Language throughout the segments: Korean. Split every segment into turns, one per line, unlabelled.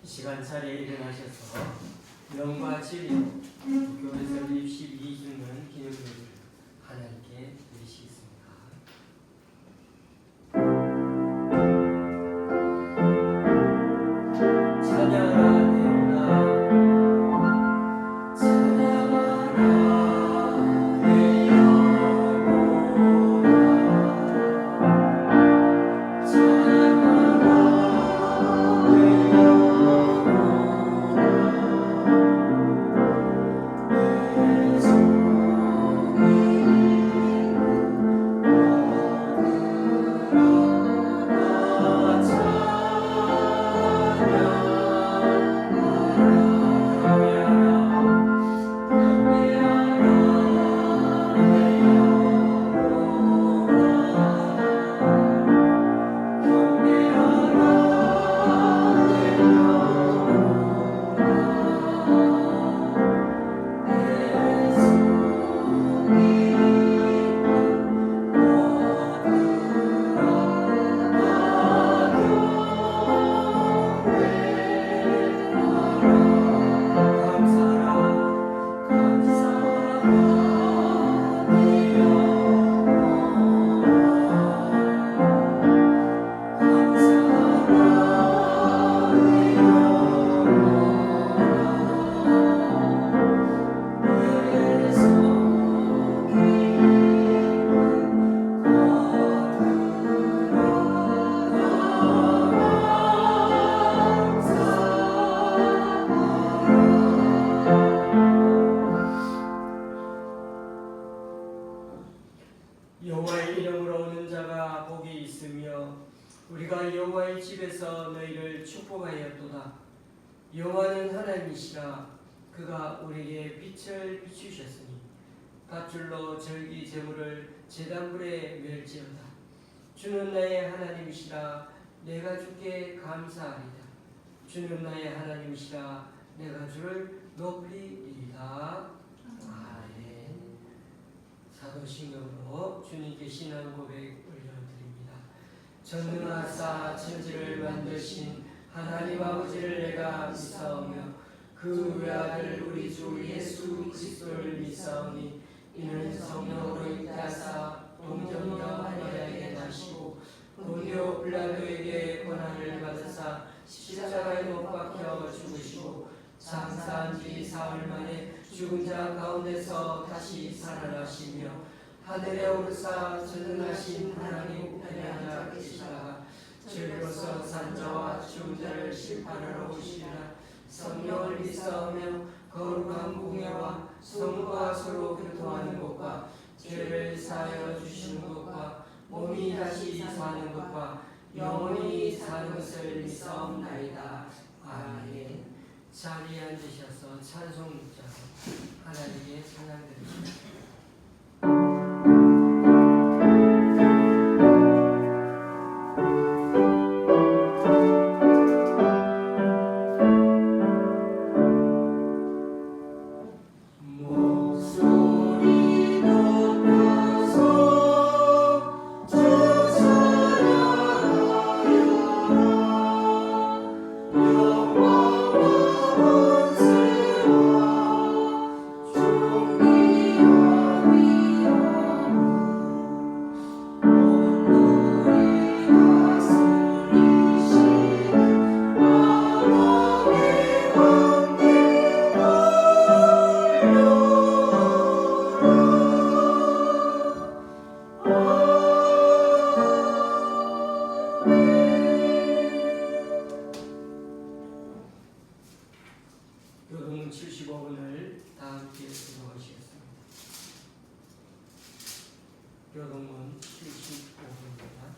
시간 자리에 일어나셔서 명과 진리로 교회 설립 12주년 기념일을 하나님께 드리시겠습니다. 여호와의 이름으로 오는 자가 복이 있으며 우리가 여호와의 집에서 너희를 축복하였도다. 여호와는 하나님이시라. 그가 우리에게 빛을 비추셨으니 밧줄로 절기 제물을 제단불에 멸지어다. 주는 나의 하나님이시라. 내가 주께 감사하리다. 주는 나의 하나님이시라. 내가 주를 높이리이다. 아멘. 사도신경으로 주님께 신앙 고백 올려드립니다. 전능하사 천지를 만드신 하나님 아버지를 내가 믿사오며 그 외아들 우리 주 예수 그리스도를 믿사오니 이는 성령으로 잉태하사 동정녀 마리아에게 나시고 본디오 빌라도에게 고난을 받으사 십자가에 못 박혀 죽으시고 장사한 지 사흘 만에 죽은 자 가운데서 다시 살아나시며 하늘에 오르사 전능하신 하나님 우편에 앉아 계시다가 죄로서 산 자와 죽은 자를 심판하러 오시리라. 성령을 믿사오며 거룩한 공예와 성과 서로 교통하는 것과 죄를 사하여 주시는 것과 몸이 다시 사는 것과 영원히 사는 것을 믿사옵나이다. 아멘. 자리에 앉으셔서 찬송 묵자로 하나님께 찬양드립니다. 교동문 75분을 다 함께 기도하시겠습니다. 교동문 75분입니다.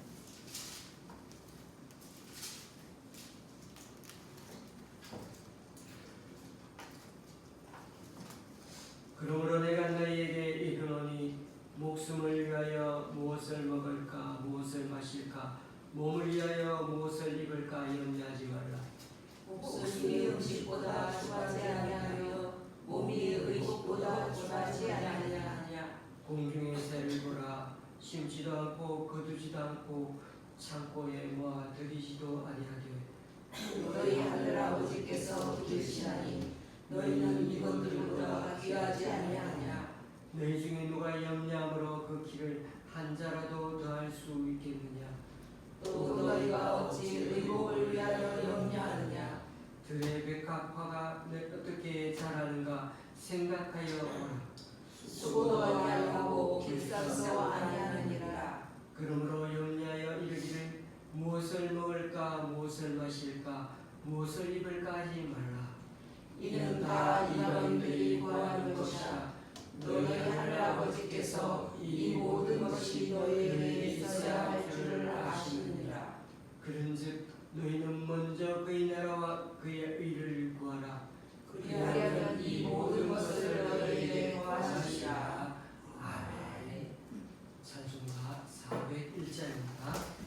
그러므로 내가 너희에게 이르노니 목숨을 위하여 무엇을 먹을까 무엇을 마실까 몸을 위하여 무엇을 입을까 염려하지 말라.
목숨이 음식보다 추하지 아니하며 몸이 의식보다 추하지 아니하냐.
공중의 새를 보라. 심지도 않고 거두지도 않고 창고에 모아 들이지도 아니하되
너희 하늘아버지께서 계시나니 너희는 이것들보다 귀하지 아니하냐.
너희 중에 누가 염려함으로 그 길을 한 자라도 더할 수 있겠느냐.
또 너희가 어찌 의복을 위하여 염려하느냐.
들의 백합화가 어떻게 자라는가 생각하여 보라.
수고도 아니하고 길상도 아니하느니라.
그러므로 염려하여 이르기를 무엇을 먹을까 무엇을 마실까 무엇을 입을까 하지 말라.
이는 다 이방인들이 구하는 것이라. 너희 하늘아버지께서 이 모든 것이 너희에게 있어야 할 줄을 아시느니라.
그런즉 너희는 먼저 그의 나라와 그의 의를 구하라.
그리하면 이 모든 것을 너희에게 더하시리라.
아멘. 찬송가 401자입니다.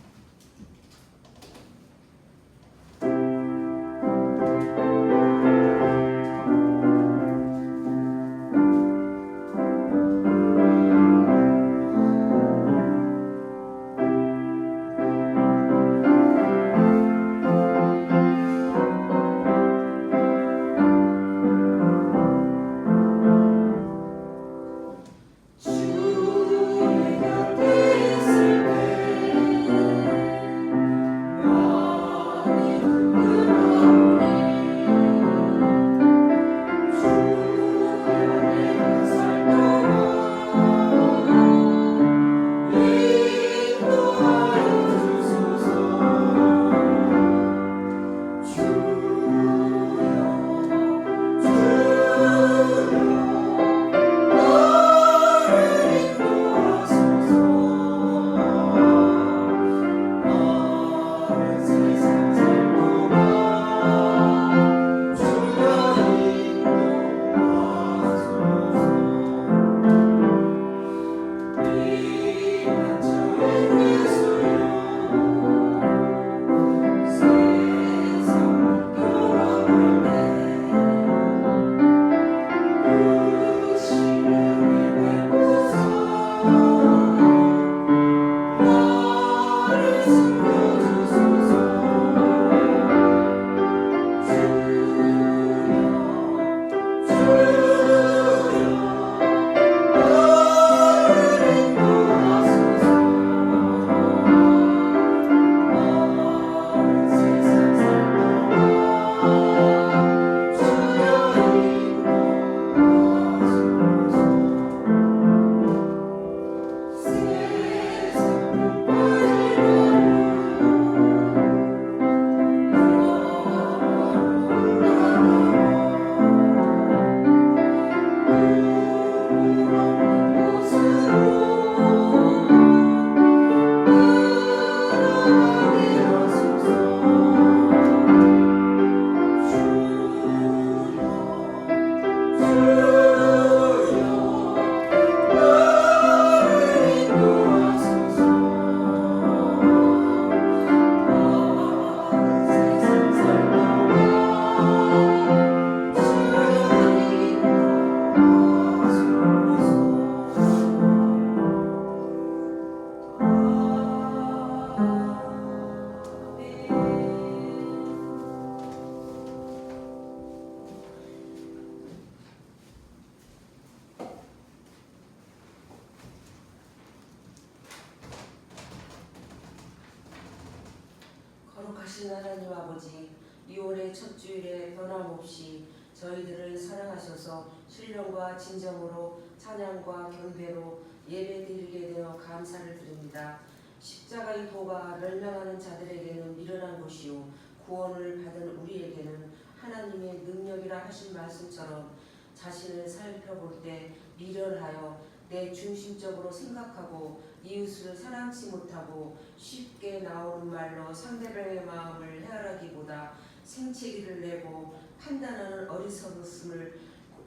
거룩하신 하나님 아버지, 6월의 첫 주일에 변함없이 저희들을 사랑하셔서 신령과 진정으로 찬양과 경배로 예배드리게 되어 감사를 드립니다. 십자가의 도가 멸망하는 자들에게는 미련한 것이요 구원을 받은 우리에게는 하나님의 능력이라 하신 말씀처럼 자신을 살펴볼 때 미련하여 내 중심적으로 생각하고 이웃을 사랑치 못하고 쉽게 나오는 말로 상대방의 마음을 헤아라기보다 생채기를 내고 판단하는 어리석음을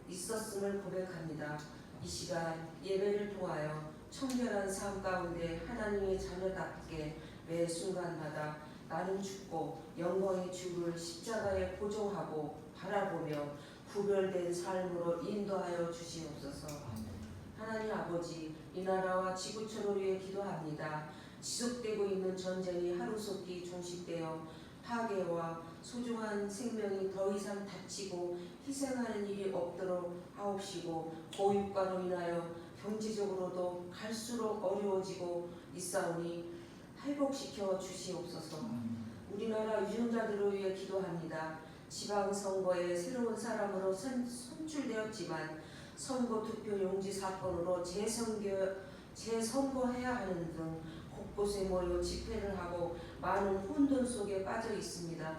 있었음을 고백합니다. 이 시간 예배를 통하여 청결한 삶 가운데 하나님의 자녀답게 매 순간마다 나는 죽고 영광의 주를 십자가에 고정하고 바라보며 구별된 삶으로 인도하여 주시옵소서. 하나님 아버지, 이 나라와 지구촌을 위해 기도합니다. 지속되고 있는 전쟁이 하루속히 종식되어 파괴와 소중한 생명이 더 이상 다치고 희생하는 일이 없도록 하옵시고 고육과로 인하여 경제적으로도 갈수록 어려워지고 있사오니 회복시켜 주시옵소서. 우리나라 유전자들을 위해 기도합니다. 지방선거에 새로운 사람으로 선출되었지만 선거 투표 용지 사건으로 재선거해야 하는 등 곳곳에 모여 집회를 하고 많은 혼돈 속에 빠져 있습니다.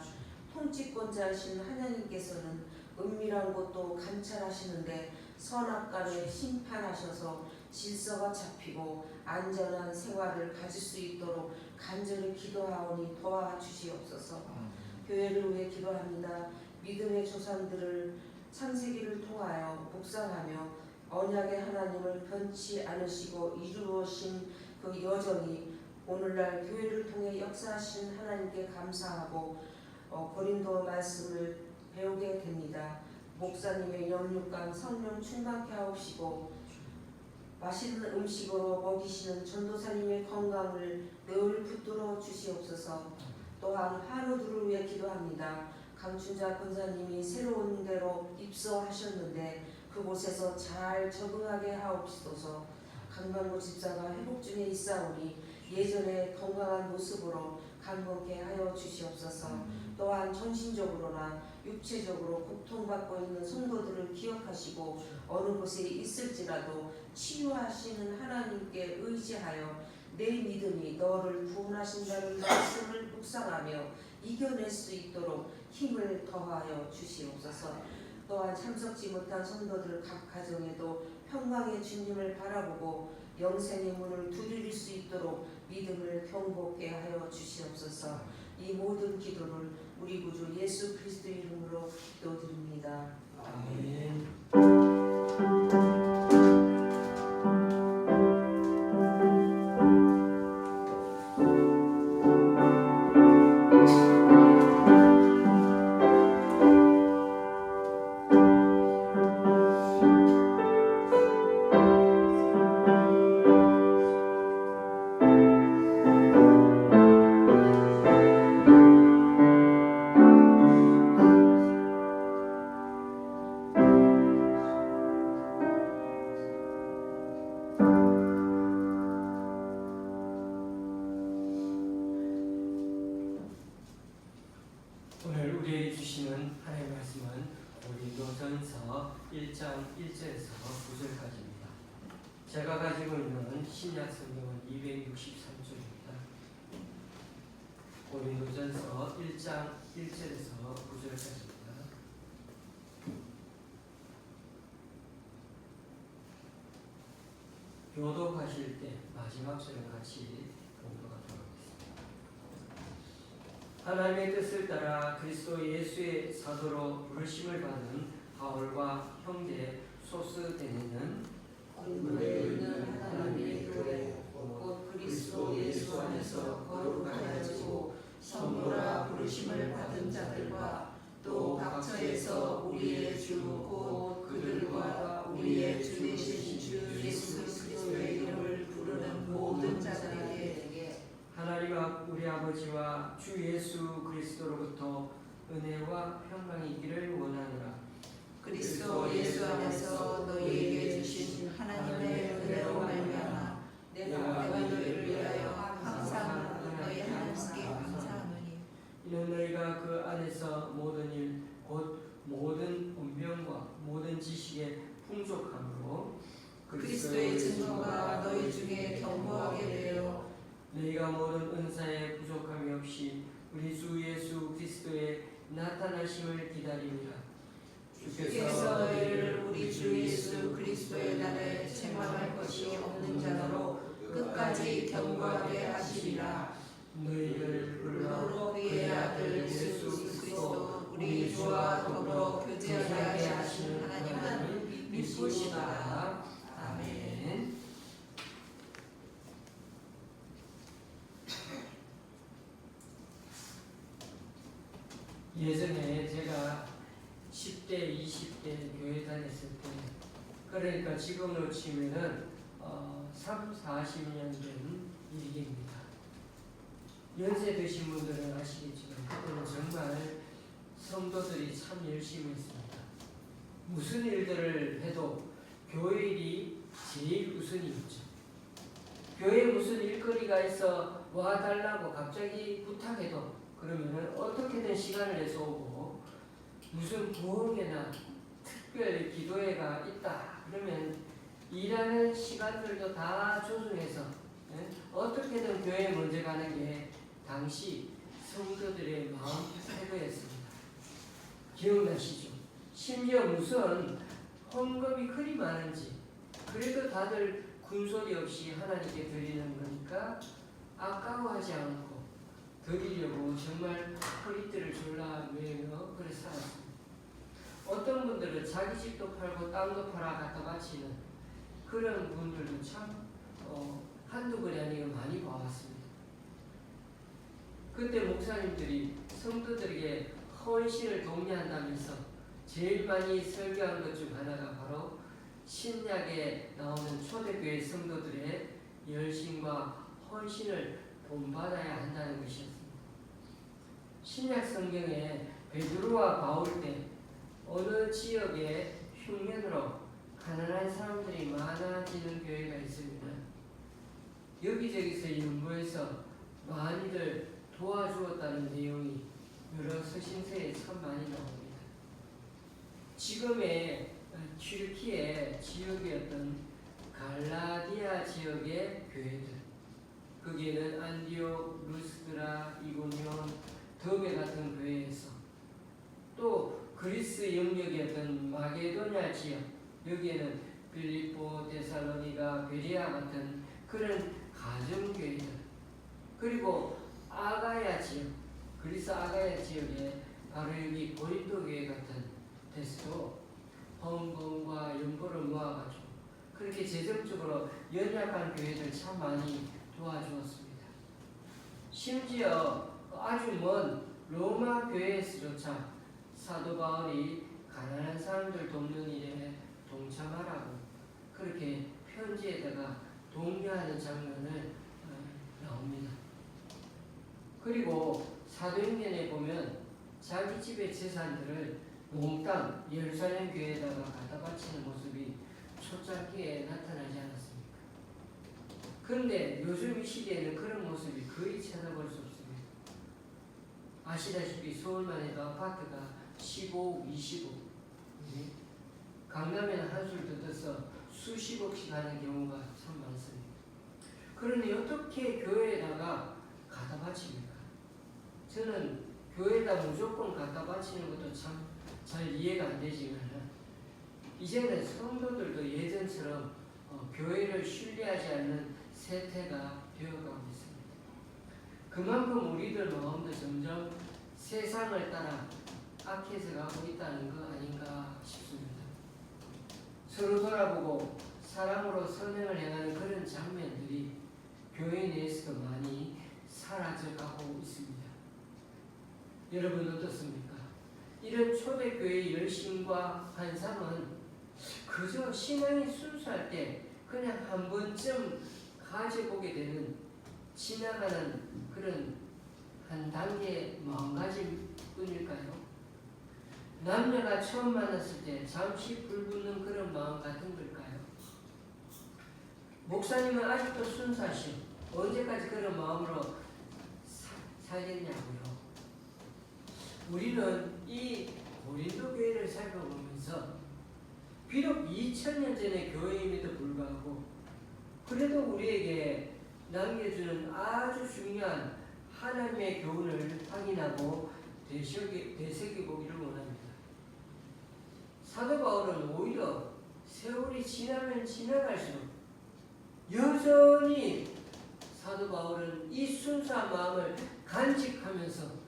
통치권자이신 하나님께서는 은밀한 곳도 감찰하시는데 선악간에 심판하셔서 질서가 잡히고 안전한 생활을 가질 수 있도록 간절히 기도하오니 도와주시옵소서. 교회를 위해 기도합니다. 믿음의 조상들을 창세기를 통하여 묵상하며 언약의 하나님을 변치 않으시고 이루어신 그 여정이 오늘날 교회를 통해 역사하신 하나님께 감사하고 고린도 말씀을 배우게 됩니다. 목사님의 영육간 성령 충만케 하옵시고 맛있는 음식으로 먹이시는 전도사님의 건강을 늘 붙들어 주시옵소서. 또한 한우들을 위해 기도합니다. 강춘자 권사님이 새로운 데로 입소하셨는데 그곳에서 잘 적응하게 하옵소서. 강만구 집사가 회복 중에 있사오니 예전의 건강한 모습으로 강건케 하여 주시옵소서. 또한 정신적으로나 육체적으로 고통받고 있는 성도들을 기억하시고 어느 곳에 있을지라도 치유하시는 하나님께 의지하여 내 믿음이 너를 구원하신다는 말씀을 묵상하며 이겨낼 수 있도록 힘을 더하여 주시옵소서. 또한 참석지 못한 성도들 각 가정에도 평강의 주님을 바라보고 영생의 문을 두드릴 수 있도록 믿음을 경고케 하여 주시옵소서. 이 모든 기도를 우리 구주 예수 그리스도 이름으로 기도드립니다.
아멘. 오늘 우리에게 주시는 하나님의 말씀은 고린도전서 1장 1절에서 9절까지입니다. 제가 가지고 있는 신약 성경은 263쪽입니다. 고린도전서 1장 1절에서 9절까지입니다. 교독하실 때 마지막 절을 같이 공독하도록 하겠습니다. 하나님의 뜻을 따라 그리스도 예수의 사도로 부르심을 받은 바울과 형제 소스데네는
우리에 있는 하나님의 교회 곧 그리스도 예수 안에서 거룩하여지고 성도라 부르심을 받은 자들과 또 각처에서 우리의 주 곧 그들과 우리의 주 되신 주 예수 그리스도의 이름을 부르는 모든 자들에게
하나님 우리 아버지와 주 예수 그리스도로부터 은혜와 평강이 있기를 원하노라.
그리스도 예수 안에서 너희에게 주신 하나님의 은혜로 말미암아 내가 너희를 위하여 항상 너희 하나님께 감사하노니
이는 너희가 그 안에서 모든 일 곧 모든 운명과 모든 지식의 풍족함으로
그리스도의 증거가 너희 중에 견고하게 되어
너희가 모든 은사에 부족함이 없이 우리 주 예수 그리스도의 나타나심을 기다립니다.
주께서 너희를 우리 주 예수 그리스도의 날에 책망할 것이 없는 자로 끝까지 견고하게 하시리라.
너희를 불러
그의 아들 예수 그리스도 우리 주와 더불어 교제하게 하시는 하나님은 믿으시다. 아멘.
예전에 제가 10대, 20대 교회 다녔을 때, 그러니까 지금으로 치면은 30, 40년 된 일기입니다. 연세 드신 분들은 아시겠지만 그때는 정말 성도들이 참 열심히 했습니다. 무슨 일들을 해도 교회 일이 제일 우선이었죠. 교회에 무슨 일거리가 있어 와달라고 갑자기 부탁해도 그러면은 어떻게든 시간을 내서 오고, 무슨 부흥회나 특별 기도회가 있다 그러면 일하는 시간들도 다 조정해서 어떻게든 교회에 먼저 가는 게 당시 성도들의 마음 태도였습니다. 기억나시죠? 심지어 무슨 헌금이 그리 많은지 그래도 다들 군소리 없이 하나님께 드리는 거니까 아까워하지 않고 드리려고 정말 허리띠를 졸라매며 그래 살았습니다. 어떤 분들은 자기 집도 팔고 땅도 팔아 갖다 바치는 그런 분들도 참 한두 번이 아니고 많이 봐왔습니다. 그때 목사님들이 성도들에게 헌신을 독려한다면서 제일 많이 설교한 것 중 하나가 바로 신약에 나오는 초대교회 성도들의 열심과 헌신을 본받아야 한다는 것이었습니다. 신약 성경에 베드로와 바울 때 어느 지역에 흉년으로 가난한 사람들이 많아지는 교회가 있습니다. 여기저기서 연구해서 많이들 도와주었다는 내용이 여러 서신서에 참 많이 나옵니다. 지금의 튀르키예 지역이었던 갈라디아 지역의 교회들, 거기에는 안디옥, 루스드라, 이고니온, 더베 같은 교회에서, 또 그리스 영역이었던 마게도냐 지역, 여기에는 빌립보, 데살로니가, 베레아 같은 그런 가정교회들, 그리고 아가야 지역, 그리스 아가야 지역에 바로 여기 고린도 교회 같은 데서도 헌금과 연보를 모아가지고 그렇게 재정적으로 연약한 교회들 참 많이 도와주었습니다. 심지어 아주 먼 로마 교회에서조차 사도 바울이 가난한 사람들 돕는 일에 동참하라고 그렇게 편지에다가 독려하는 장면을 나옵니다. 그리고 사도행전에 보면 자기 집의 재산들을 몽땅 예루살렘 교회에다가 갖다 바치는 모습이 초창기에 나타나지 않았습니까? 그런데 요즘 이 시대에는 그런 모습이 거의 찾아볼 수 없습니다. 아시다시피 서울만 해도 아파트가 15억, 20억, 강남에는 한술 더 떠서 수십억씩 하는 경우가 참 많습니다. 그런데 어떻게 교회에다가 갖다 바칩니까? 저는 교회에다 무조건 갖다 바치는 것도 참 잘 이해가 안 되지만 이제는 성도들도 예전처럼 교회를 신뢰하지 않는 세태가 되어가고 있습니다. 그만큼 우리들 마음도 점점 세상을 따라 악해져 가고 있다는 거 아닌가 싶습니다. 서로 돌아보고 사랑으로 선행을 행하는 그런 장면들이 교회 내에서도 많이 사라져가고 있습니다. 여러분 어떻습니까? 이런 초대교회의 열심과 환상은 그저 신앙이 순수할 때 그냥 한 번쯤 가져보게 되는 지나가는 그런 한 단계의 마음가짐 뿐일까요? 남녀가 처음 만났을 때 잠시 불붙는 그런 마음 같은 걸까요? 목사님은 아직도 순수하시오. 언제까지 그런 마음으로 살겠냐고요. 우리는 이 고린도 교회를 살펴보면서 비록 2000년 전의 교회임에도 불구하고 그래도 우리에게 남겨주는 아주 중요한 하나님의 교훈을 확인하고 되새겨보기를 원합니다. 사도 바울은 오히려 세월이 지나면 지나갈수록 여전히 사도 바울은 이 순수한 마음을 간직하면서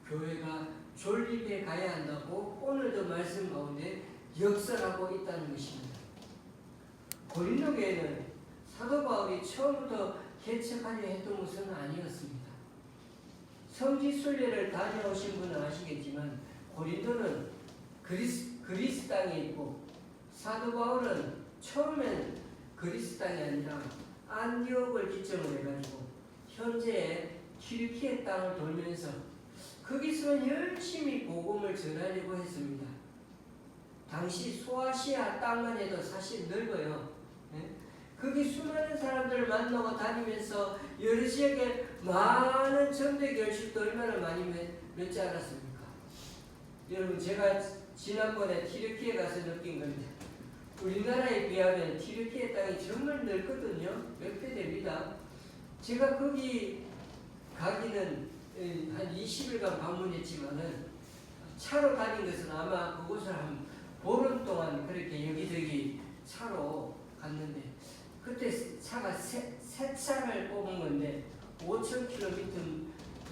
교회가 존립해 가야 한다고 오늘도 말씀 가운데 역설하고 있다는 것입니다. 고린도 교회는 사도 바울이 처음부터 개척하려 했던 것은 아니었습니다. 성지 순례를 다녀오신 분은 아시겠지만 고린도는 그리스 땅에 있고 사도 바울은 처음엔 그리스 땅이 아니라 안디옥을 기점으로 해가지고 현재 튀르키예 땅을 돌면서 거기서 열심히 복음을 전하려고 했습니다. 당시 소아시아 땅만 해도 사실 넓어요. 예? 거기 수많은 사람들을 만나고 다니면서 여러 지역에 많은 전대 결실도 얼마나 많이 맺지 않았습니까? 여러분, 제가 지난번에 튀르키예 가서 느낀 건데 우리나라에 비하면 튀르키예 땅이 정말 넓거든요. 몇 배 됩니다. 제가 거기 가기는 한 20일간 방문했지만은 차로 다닌 것은 아마 그곳을 한 보름 동안 그렇게 여기저기 차로 갔는데 그때 차가 새 차를 뽑은 건데 5,000km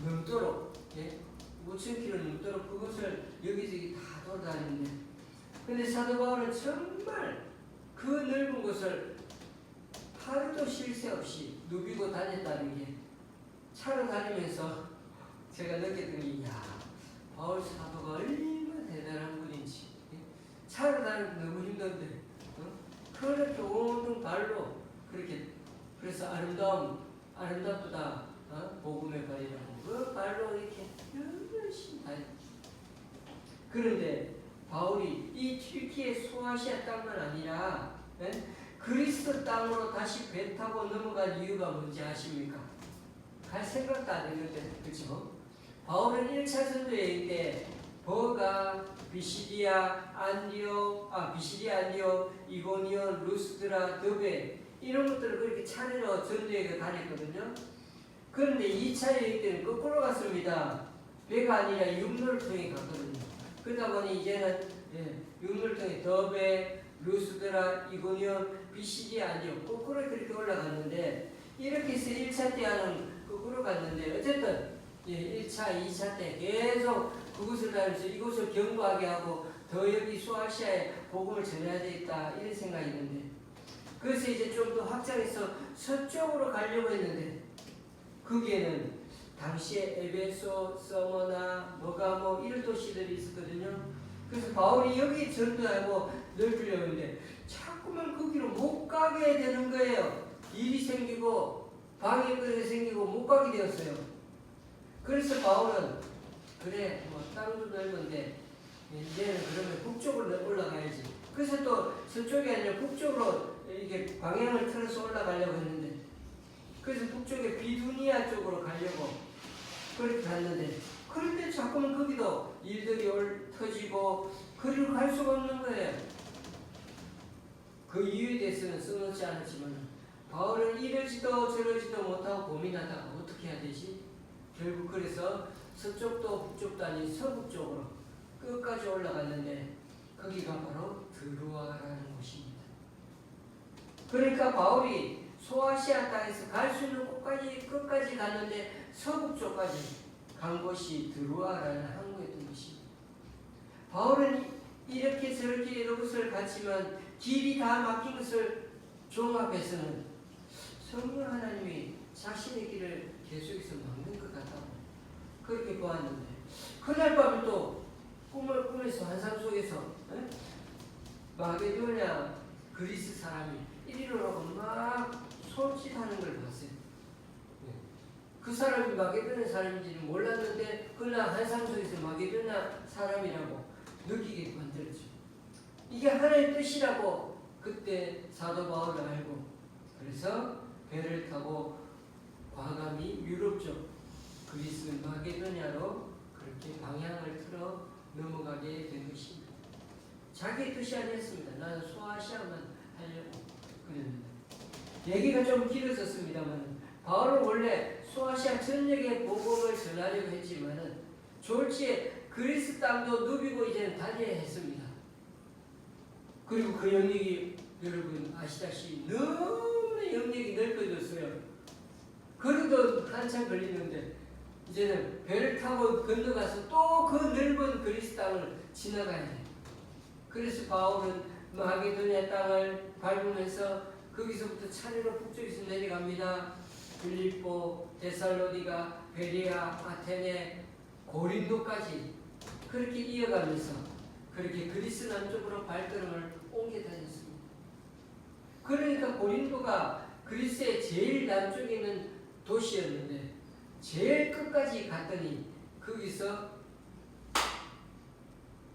넘도록, 예? 5,000km 넘도록 그것을 여기저기 다 돌아다니는데, 근데 사도 바울은 정말 그 넓은 곳을 하루도 쉴 새 없이 누비고 다녔다는 게 차로 다니면서 제가 느꼈던 게, 야, 바울 사도가 얼마나 대단한 분인지. 차로 다니면 너무 힘든데 그렇게 온통 발로 그렇게, 그래서 아름답다 복음의 발이라고 그 발로 이렇게 열심히 다녔. 그런데 바울이 이 튀르키예 소아시아 땅만 아니라 그리스도 땅으로 다시 배 타고 넘어간 이유가 뭔지 아십니까? 갈 생각도 안 했는데, 그렇죠? 바울은 1차 선도여행 때 버가, 비시디아, 안디옥, 이고니온, 루스드라, 더베 이런 것들을 그렇게 차례로 전도여행을 다녔거든요. 그런데 2차 여행 때는 거꾸로 갔습니다. 배가 아니라 육로를 통해 갔거든요. 그러다 보니 이제는 육로를 통해 더베, 루스드라, 이고니온, 비시디아, 안디옥 거꾸로 그렇게 올라갔는데, 이렇게 해서 1차 때와는 거꾸로 갔는데, 어쨌든 1차, 2차 때 계속 그곳을 다니면서 이곳을 견고하게 하고 더 여기 소아시아에 복음을 전해야 되겠다 이런 생각이 있는데, 그래서 이제 좀 더 확장해서 서쪽으로 가려고 했는데 거기에는 당시에 에베소, 서머나, 버가모 이런 도시들이 있었거든요. 그래서 바울이 여기 전도하고 넓히려고 했는데 자꾸만 거기로 못 가게 되는 거예요. 일이 생기고 방해거리가 생기고 못 가게 되었어요. 그래서 바울은 그래, 뭐 땅도 넓은데 이제는 그러면 북쪽으로 올라가야지. 그래서 또 서쪽이 아니라 북쪽으로 이게 방향을 틀어서 올라가려고 했는데, 그래서 북쪽에 비두니아 쪽으로 가려고 그렇게 갔는데, 그런데 자꾸만 거기도 일들이 터지고 그리로 갈 수가 없는 거예요. 그 이유에 대해서는 써놓지 않았지만 바울은 이러지도 저러지도 못하고 고민하다가 어떻게 해야 되지? 결국 그래서 서쪽도 북쪽도 아닌 서북 쪽으로 끝까지 올라갔는데 거기가 바로 드루아라는 곳입니다. 그러니까 바울이 소아시아 땅에서 갈 수 있는 끝까지 갔는데 서북 쪽까지 간 곳이 드루아라는 항구였던 것입니다. 바울은 이렇게 저렇게 여러 곳을 갔지만 길이 다 막힌 것을 종합해서는 성령 하나님이 자신의 길을 계속해서 막는 것 같다고 그렇게 보았는데, 그날 밤에 또 꿈을 꾸면서 환상 속에서 마게도냐 그리스 사람이 이리로 막 손짓하는 걸 봤어요. 그 사람이 마게도냐 사람인지는 몰랐는데 그날 환상 속에서 마게도냐 사람이라고 느끼게 만들었죠. 이게 하나님의 뜻이라고 그때 사도 바울을 알고, 그래서 배를 타고 과감히 유럽 쪽 그리스 마게도냐로 그렇게 방향을 틀어 넘어가게 된 것입니다. 자기의 뜻이 아니었습니다. 나는 소아시아만 하려고 그랬는데, 얘기가 좀 길어졌습니다만 바울은 원래 소아시아 전역에 복음을 전하려고 했지만은 졸지에 그리스 땅도 누비고 이제는 다녀야 했습니다. 그리고 그 영역이 여러분 아시다시피 너무나 영역이 넓어졌어요. 그래도 한참 걸리는데 이제는 배를 타고 건너가서 또 그 넓은 그리스 땅을 지나가야 해요. 그래서 바울은 마게도냐 땅을 밟으면서 거기서부터 차례로 북쪽에서 내려갑니다. 빌립보, 데살로니가, 베레아, 아테네, 고린도까지 그렇게 이어가면서 그렇게 그리스 남쪽으로 발걸음을 옮겨 다녔습니다. 그러니까 고린도가 그리스의 제일 남쪽에 있는 도시였는데 제일 끝까지 갔더니 거기서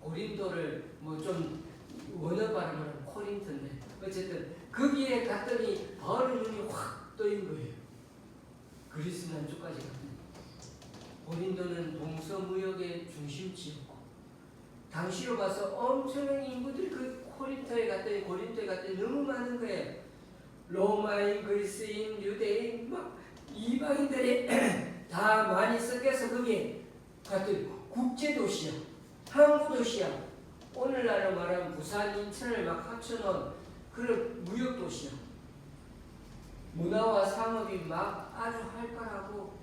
고린도를 뭐 좀 원어 발음은 코린토인데 어쨌든 거기에 갔더니 바울의 눈이 확 떠인 거예요. 그리스 남쪽까지 갔더니 고린도는 동서무역의 중심지였고 당시로 봐서 엄청난 인구들이 그 고린토에 갔더니 너무 많은 거예요. 로마인, 그리스인, 유대인, 막 이방인들이 다 많이 섞여서 거기에 갔더니 국제도시야, 항구도시야. 오늘날로 말하면 부산, 인천을 막 합쳐놓은 그런 무역도시야. 문화와 상업이 막 아주 활발하고,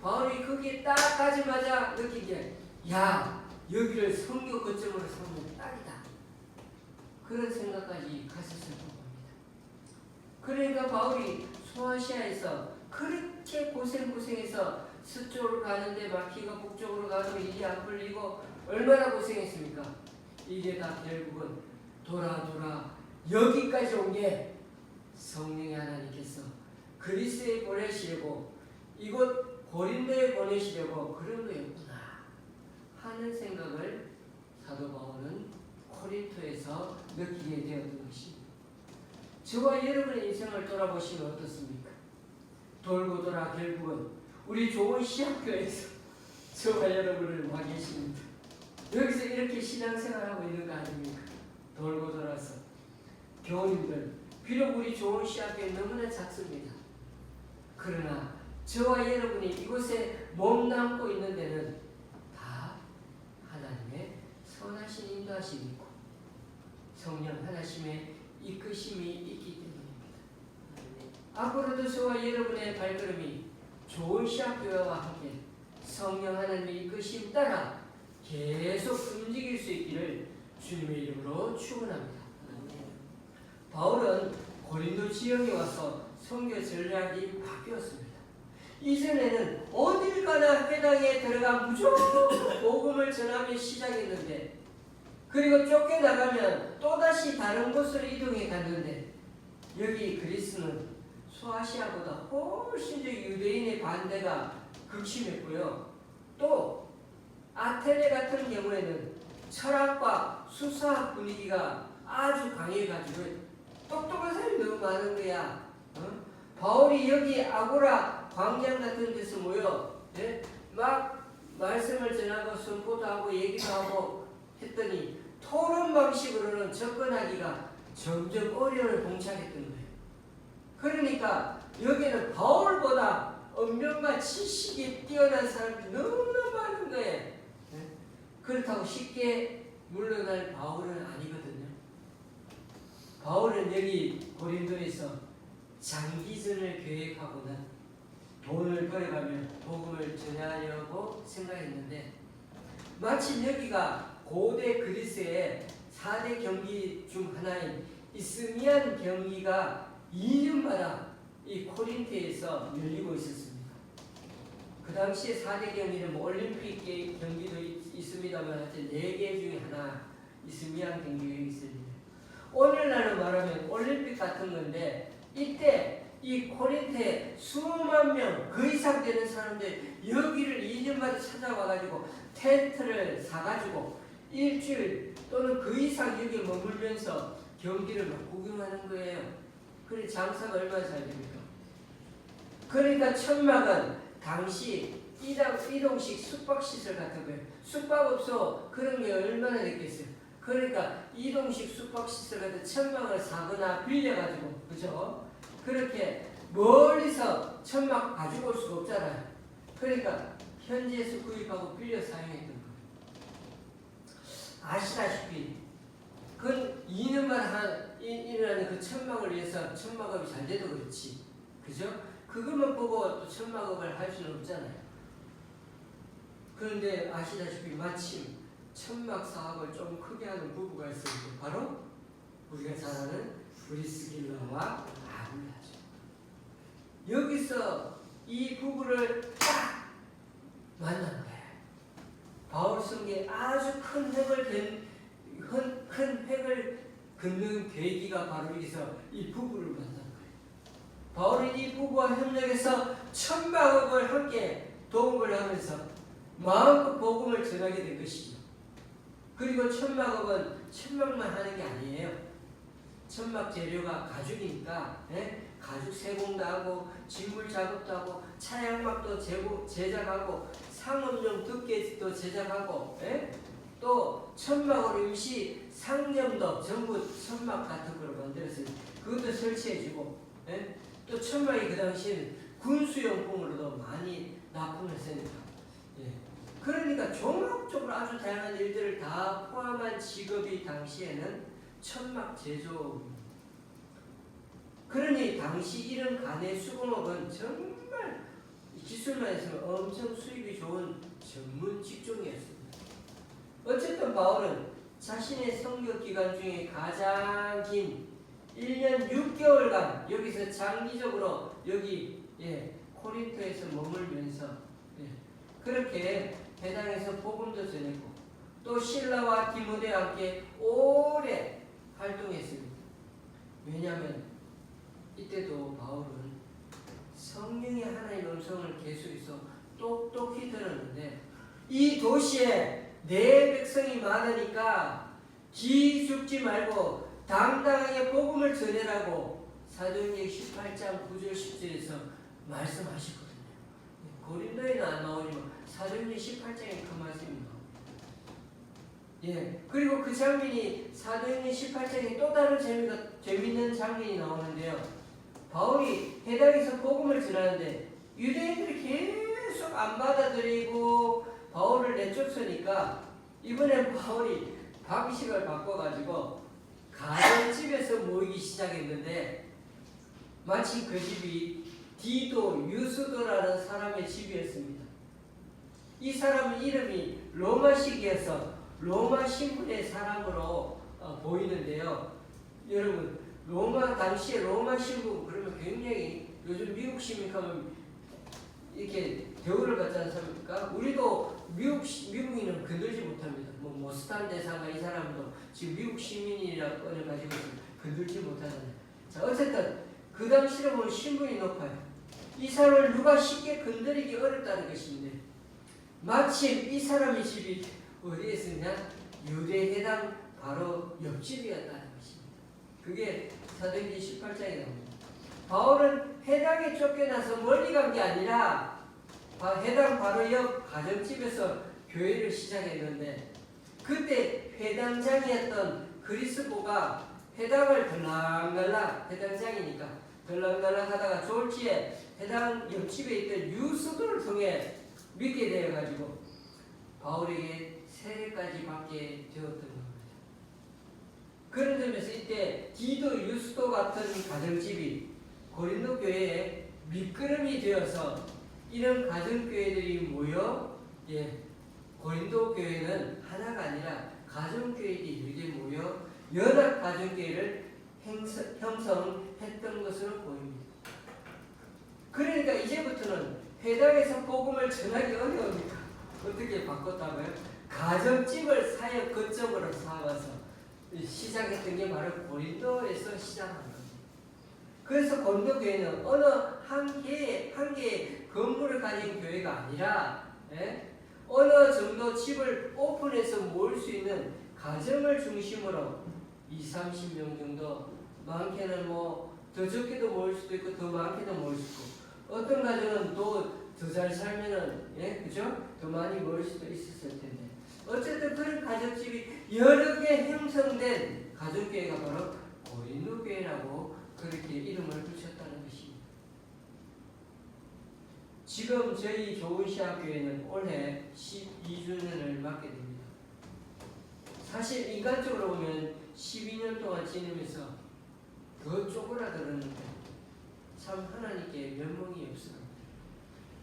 바울이 거기에 딱 가자마자 느낀 게, 야, 여기를 선교 거점으로 삼는 딱이다. 그런 생각까지 갔었을 겁니다. 그러니까 바울이 소아시아에서 그렇게 고생해서 서쪽으로 가는데 막히고 북쪽으로 가도 일이 안 풀리고 얼마나 고생했습니까? 이게 다 결국은 돌아 여기까지 온 게 성령의 하나님께서 그리스에 보내시려고 이곳 고린도에 보내시려고 그런 거였구나 하는 생각을 사도 바울은 코린토에서 느끼게 되었던 것입니다. 저와 여러분의 인생을 돌아보시면 어떻습니까? 돌고 돌아 결국은 우리 좋은 시학교에서 저와 여러분을 와 계십니다. 여기서 이렇게 신앙생활하고 있는 거 아닙니까? 돌고 돌아서 교우님들 비록 우리 좋은 시학교에 너무나 작습니다. 그러나 저와 여러분이 이곳에 몸담고 있는 데는 다 하나님의 선하신 인도하심이 있고 성령 하나님의 이끄심이 있기 때문입니다. 앞으로도 저와 여러분의 발걸음이 좋은 시학교와 함께 성령 하나님의 이끄심 따라 계속 움직일 수 있기를 주님의 이름으로 축원합니다. 바울은 고린도 지역에 와서 선교 전략이 바뀌었습니다. 이전에는 어딜 가나 회당에 들어가 무조건 복음을 전하며 시작했는데 그리고 쫓겨나가면 또다시 다른 곳으로 이동해 갔는데 여기 그리스는 소아시아보다 훨씬 더 유대인의 반대가 극심했고요. 또 아테네 같은 경우에는 철학과 수사학 분위기가 아주 강해가지고 똑똑한 사람이 너무 많은 거야. 바울이 여기 아고라 광장 같은 데서 모여 막 말씀을 전하고 선포도 하고 얘기도 하고 했더니 토론 방식으로는 접근하기가 점점 어려움을 봉착했던 거예요. 그러니까 여기는 바울보다 언변과 지식이 뛰어난 사람들이 너무나 많은 거예요. 그렇다고 쉽게 물러날 바울은 아니거든요. 바울은 여기 고린도에서 장기전을 계획하고는 돈을 벌어가며 복음을 전하려고 생각했는데 마침 여기가 고대 그리스의 4대 경기 중 하나인 이스미안 경기가 2년마다 이 코린토에서 열리고 있었습니다. 그 당시에 4대 경기는 뭐 올림픽 경기도 있습니다만 하여튼 4개 중에 하나 이스미안 경기가 있습니다. 오늘날로 말하면 올림픽 같은 건데 이때 이 코린토에 수만 명 그 이상 되는 사람들 여기를 2년마다 찾아와가지고 텐트를 사가지고 일주일 또는 그 이상 여기 머물면서 경기를 막 구경하는 거예요. 그래 장사가 얼마나 잘 됩니까? 그러니까 천막은 당시 이동식 숙박시설 같은 거예요. 숙박업소 그런 게 얼마나 됐겠어요. 그러니까 이동식 숙박시설 같은 천막을 사거나 빌려가지고 그죠? 그렇게 멀리서 천막 가지고 올 수가 없잖아요. 그러니까 현지에서 구입하고 빌려 사용했던 거예요. 아시다시피 그 2년만 일어나는 그 천막을 위해서 천막업이 잘 돼도 그렇지. 그죠? 그것만 보고 또 천막업을 할 수는 없잖아요. 그런데 아시다시피 마침 천막 사업을 좀 크게 하는 부부가 있었는데 바로 우리가 잘 아는 브리스길라와 아굴라죠. 여기서 이 부부를 딱 만난 거예요. 바울 성경에 아주 큰 획을 긋는 계기가 바로 여기서 이 부부를 만난 거예요. 바울이 이 부부와 협력해서 천막업을 함께 도움을 하면서 마음껏 복음을 전하게 된 것이죠. 그리고 천막업은 천막만 하는 게 아니에요. 천막 재료가 가죽이니까 가죽 세공도 하고 직물 작업도 하고 차양막도 제작하고 상업용 덮개도 제작하고 또 천막으로 임시 상점도 전부 천막 같은 걸 만들어서 그것도 설치해주고 또 천막이 그 당시에는 군수용품으로도 많이 납품을 했으니까 그러니까 종합적으로 아주 다양한 일들을 다 포함한 직업이 당시에는 천막 제조업입니다. 그러니 당시 이런 가내 수공업은 정말 기술만 있으면 엄청 수입이 좋은 전문 직종이었습니다. 어쨌든 바울은 자신의 선교 기간 중에 가장 긴 1년 6개월간 여기서 장기적으로 여기 코린토에서 머물면서 그렇게 해당에서 복음도 전했고 또 실라와 디모데와 함께 오래 활동했습니다. 왜냐하면 이때도 바울은 성령의 하나님의 음성을 계속해서 똑똑히 들었는데 이 도시에 내 백성이 많으니까 기죽지 말고 당당하게 복음을 전해라고 사도행전 18장 9절 10절에서 말씀하시거든요. 고린도에는 안 나오지만 사도행전 18장에 그 말씀이 나옵니다. 그리고 그 장면이 사도행전 18장에 또 다른 재미있는 장면이 나오는데요. 바울이 해당에서 복음을 전하는데 유대인들이 계속 안 받아들이고 바울을 내쫓으니까 이번엔 바울이 방식을 바꿔가지고 가정집에서 모이기 시작했는데 마치 그 집이 디도 유스도라는 사람의 집이었습니다. 이 사람은 이름이 로마식이어서 로마 신분의 사람으로 보이는데요. 여러분 로마 당시에 로마 신분 그러면 굉장히 요즘 미국 시민하면 이렇게 대우를 받지 않습니까? 우리도 미국인은 건들지 못합니다. 모스탄 대사가 이 사람도 지금 미국 시민이라는 걸 가지고 건들지 못하잖아요. 자, 어쨌든 그 당시로 보면 신분이 높아요. 이 사람을 누가 쉽게 건드리기 어렵다는 것인데 마침 이 사람의 집이 어디에 있었냐? 유대 해당 바로 옆집이었다는 것입니다. 그게 사도행전 18장에 나옵니다. 바울은 해당에 쫓겨나서 멀리 간 게 아니라 해당 바로 옆 가정집에서 교회를 시작했는데 그때 회당장이었던 그리스도가 해당을 들락날락 해당장이니까 들락날락 하다가 졸지에 해당 옆집에 있던 유스도를 통해 믿게 되어가지고 바울에게 세례까지 받게 되었던 겁니다. 그런 점에서 이때 디도 유스도 같은 가정집이 고린도 교회에 밑거름이 되어서 이런 가정교회들이 모여 고린도 교회는 하나가 아니라 가정교회들이 이렇게 모여 연합 가정교회를 형성했던 것으로 보입니다. 그러니까 이제부터는 회당에서 복음을 전하기 어려우니까 어떻게 바꿨다고요? 가정집을 사역 거점으로 삼아서 시작했던 게 바로 고린도에서 시작한 겁니다. 그래서 고린도 교회는 어느 한 개의 건물을 가진 교회가 아니라 어느 정도 집을 오픈해서 모을 수 있는 가정을 중심으로 20-30명 정도 많게는 더 적게도 모을 수도 있고 더 많게도 모을 수 있고 어떤 가정은 더 잘 살면은 그죠? 더 많이 모을 수도 있었을 텐데 어쨌든 그런 가정집이 여러 개 형성된 가정교회가 바로 고린도 교회라고 그렇게 이름을 붙였다는 것입니다. 지금 저희 좋은시학교회는 올해 12주년을 맞게 됩니다. 사실 인간적으로 보면 12년 동안 지내면서 더 쪼그라들었는데 참 하나님께 면목이 없습니다.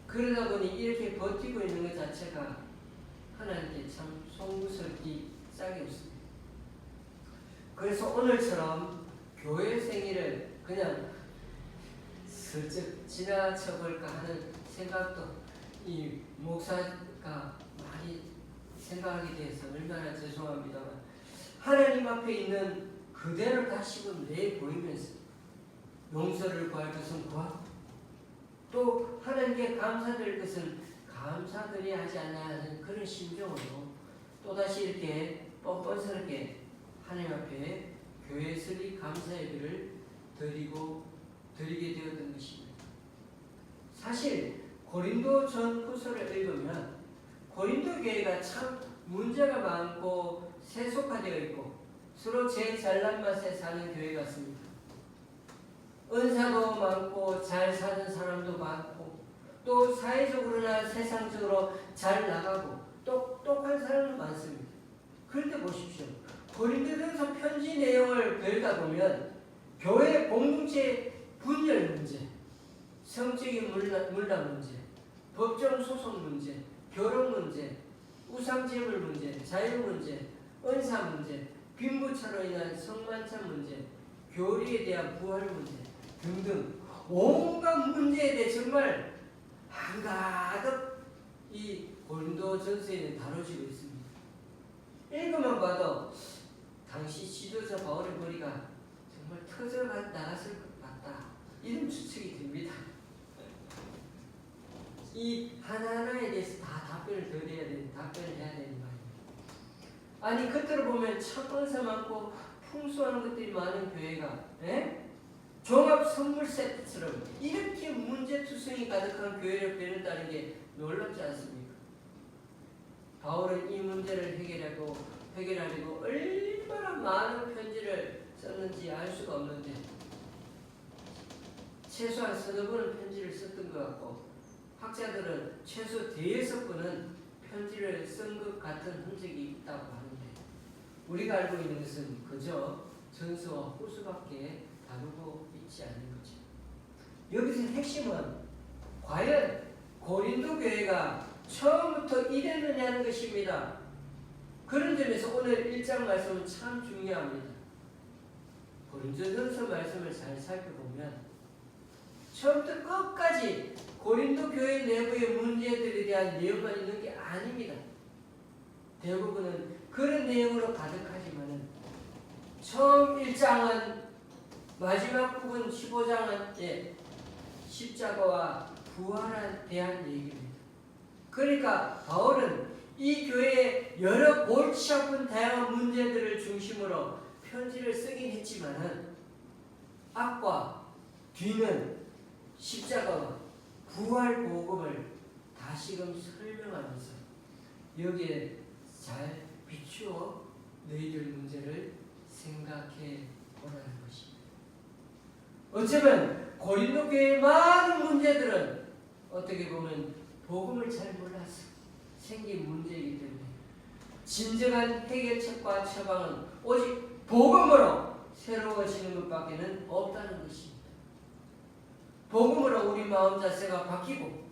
그러다 보니 이렇게 버티고 있는 것 자체가 하나님께 참 송구스럽기 짝이 없습니다. 그래서 오늘처럼 교회 생일을 그냥 슬쩍 지나쳐볼까 하는 생각도 이 목사가 많이 생각하게 돼서 얼마나 죄송합니다만 하나님 앞에 있는 그대로 다시금 내보이면서 용서를 구할 것은 구하고 또 하나님께 감사드릴 것은 감사드려야 하지 않나 하는 그런 심정으로 또다시 이렇게 뻔뻔스럽게 하나님 앞에 교회 설립 감사 예배를 드리게 되었던 것입니다. 사실 고린도 전후서를 읽으면 고린도 교회가 참 문제가 많고 세속화되어 있고 서로 제 잘난 맛에 사는 교회 같습니다. 은사도 많고 잘 사는 사람도 많고 또 사회적으로나 세상적으로 잘 나가고 똑똑한 사람도 많습니다. 그런데 보십시오. 고린도전서 편지 내용을 배우다 보면 교회 공동체 분열 문제, 성적인 문란 문제, 법정 소송 문제, 결혼 문제, 우상제물 문제, 자유 문제, 은사 문제, 빈부차로 인한 성만찬 문제, 교리에 대한 부활 문제 등등 온갖 문제에 대해 정말 한가득 이 고린도전서에는 다뤄지고 있습니다. 읽으면 봐도 당시 지도자 바울의 머리가 정말 터져 나갔을 것 같다 이런 추측이 듭니다. 이 하나하나에 대해서 다 답변을 해야 되는 말입니다. 아니 겉으로 보면 참 은사 많고 풍수하는 것들이 많은 교회가 종합 선물 세트처럼 이렇게 문제투성이 가득한 교회를 배운다는 게 놀랍지 않습니까? 바울은 이 문제를 해결하려고 얼마나 많은 편지를 썼는지 알 수가 없는데 최소한 서너 번은 편지를 썼던 것 같고 학자들은 최소 대여섯 번은 편지를 쓴 것 같은 흔적이 있다고 하는데 우리가 알고 있는 것은 그저 전서와 후서밖에 다루고 있지 않는 거죠. 여기서 핵심은 과연 고린도 교회가 처음부터 이랬느냐는 것입니다. 그런 점에서 오늘 1장 말씀은 참 중요합니다. 고린도전서 말씀을 잘 살펴보면 처음부터 끝까지 고린도 교회 내부의 문제들에 대한 내용만 있는 게 아닙니다. 대부분은 그런 내용으로 가득하지만은 처음 1장은 마지막 부분 15장은 십자가와 부활에 대한 얘기입니다. 그러니까 바울은 이 교회의 여러 골치 아픈 다양한 문제들을 중심으로 편지를 쓰긴 했지만은 앞과 뒤는 십자가와 부활 복음을 다시금 설명하면서 여기에 잘 비추어 너희들 문제를 생각해 보라는 것입니다. 어쩌면 고린도 교회의 많은 문제들은 어떻게 보면 복음을 잘 몰라서 생긴 문제이기 때문에 진정한 해결책과 처방은 오직 복음으로 새로워지는 것밖에는 없다는 것입니다. 복음으로 우리 마음 자세가 바뀌고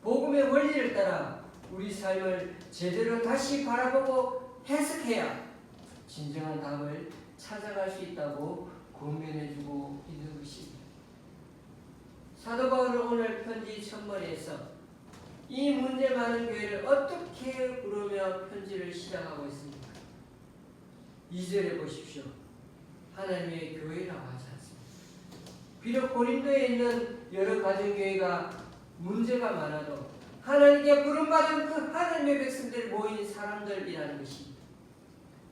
복음의 원리를 따라 우리 삶을 제대로 다시 바라보고 해석해야 진정한 답을 찾아갈 수 있다고 권면해주고 있는 것입니다. 사도 바울은 오늘 편지 첫머리에서 이 문제 많은 교회를 어떻게 부르며 편지를 시작하고 있습니까? 2절에 보십시오. 하나님의 교회라고 하지 않습니다. 비록 고린도에 있는 여러 가정교회가 문제가 많아도 하나님께 부름받은 그 하나님의 백성들이 모인 사람들이라는 것입니다.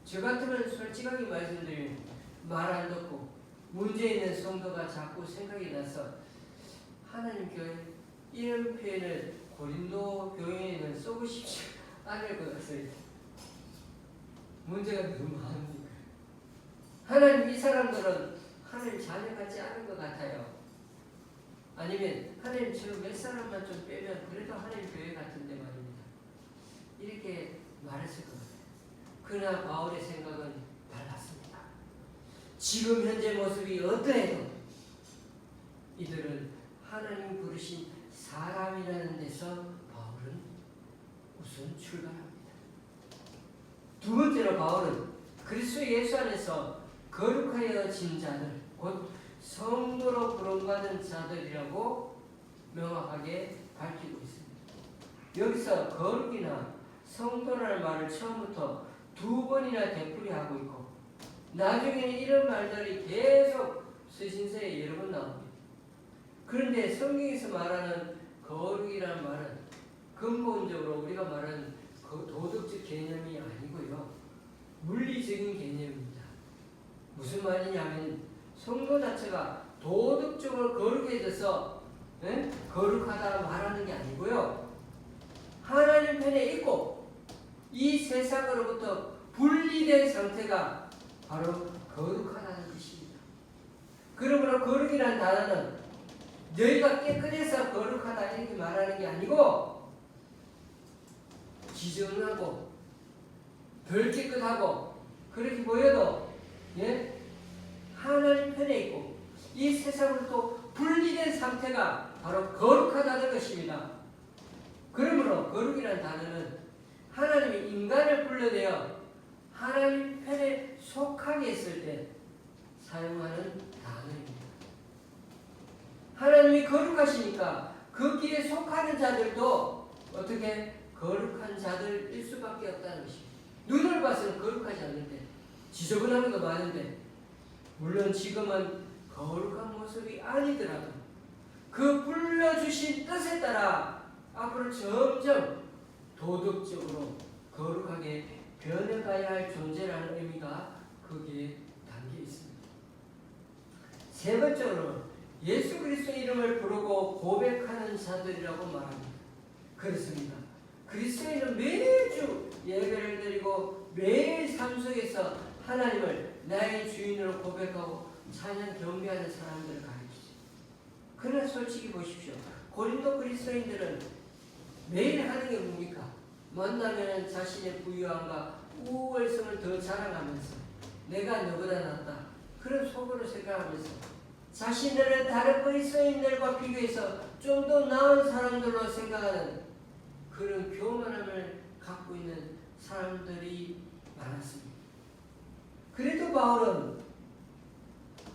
저 같으면 솔직하게 말씀드리면 말 안 듣고 문제 있는 성도가 자꾸 생각이 나서 하나님 교회 이런 표현을 고린도 교회에는 쓰고 싶지 않을 것 같아요. 문제가 너무 많으니까. 하나님 이 사람들은 하나님 자녀 같지 않은 것 같아요. 아니면 하나님 저 몇 사람만 좀 빼면 그래도 하나님 교회 같은데 말입니다. 이렇게 말했을 것 같아요. 그러나 바울의 생각은 달랐습니다. 지금 현재 모습이 어떠해도 이들은 하나님 부르신 사람이라는 데서 바울은 우선 출발합니다. 두 번째로 바울은 그리스도 예수 안에서 거룩하여진 자들, 곧 성도로 부름받은 자들이라고 명확하게 밝히고 있습니다. 여기서 거룩이나 성도라는 말을 처음부터 두 번이나 되풀이하고 있고 나중에는 이런 말들이 계속 서신서에 여러 번 나옵니다. 그런데 성경에서 말하는 거룩이라는 말은 근본적으로 우리가 말하는 도덕적 개념이 아니고요. 물리적인 개념입니다. 무슨 말이냐면 성도 자체가 도덕적으로 거룩해져서 거룩하다 말하는 게 아니고요. 하나님 편에 있고 이 세상으로부터 분리된 상태가 바로 거룩하다는 뜻입니다. 그러므로 거룩이라는 단어는 너희가 깨끗해서 거룩하다 이렇게 말하는 게 아니고 지저분하고 덜 깨끗하고 그렇게 보여도 하나님 편에 있고 이 세상으로부터 분리된 상태가 바로 거룩하다는 것입니다. 그러므로 거룩이라는 단어는 하나님이 인간을 불러내어 하나님 편에 속하게 했을 때 사용하는 단어입니다. 하나님이 거룩하시니까 그 길에 속하는 자들도 어떻게 거룩한 자들일 수밖에 없다는 것입니다. 눈을 봐서는 거룩하지 않는데 지저분한 것도 많은데 물론 지금은 거룩한 모습이 아니더라도 그 불러주신 뜻에 따라 앞으로 점점 도덕적으로 거룩하게 변해가야 할 존재라는 의미가 거기에 담겨 있습니다. 세 번째로 예수 그리스도의 이름을 부르고 고백하는 자들이라고 말합니다. 그렇습니다. 그리스도인은 매주 예배를 드리고 매일 삶 속에서 하나님을 나의 주인으로 고백하고 찬양 경배하는 사람들을 가리키죠. 그러나 솔직히 보십시오. 고린도 그리스도인들은 매일 하는 게 뭡니까? 만나면 자신의 부유함과 우월성을 더 자랑하면서 내가 너보다 낫다. 그런 속으로 생각하면서 자신들을 다른 그리스도인들과 비교해서 좀 더 나은 사람들로 생각하는 그런 교만함을 갖고 있는 사람들이 많았습니다. 그래도 바울은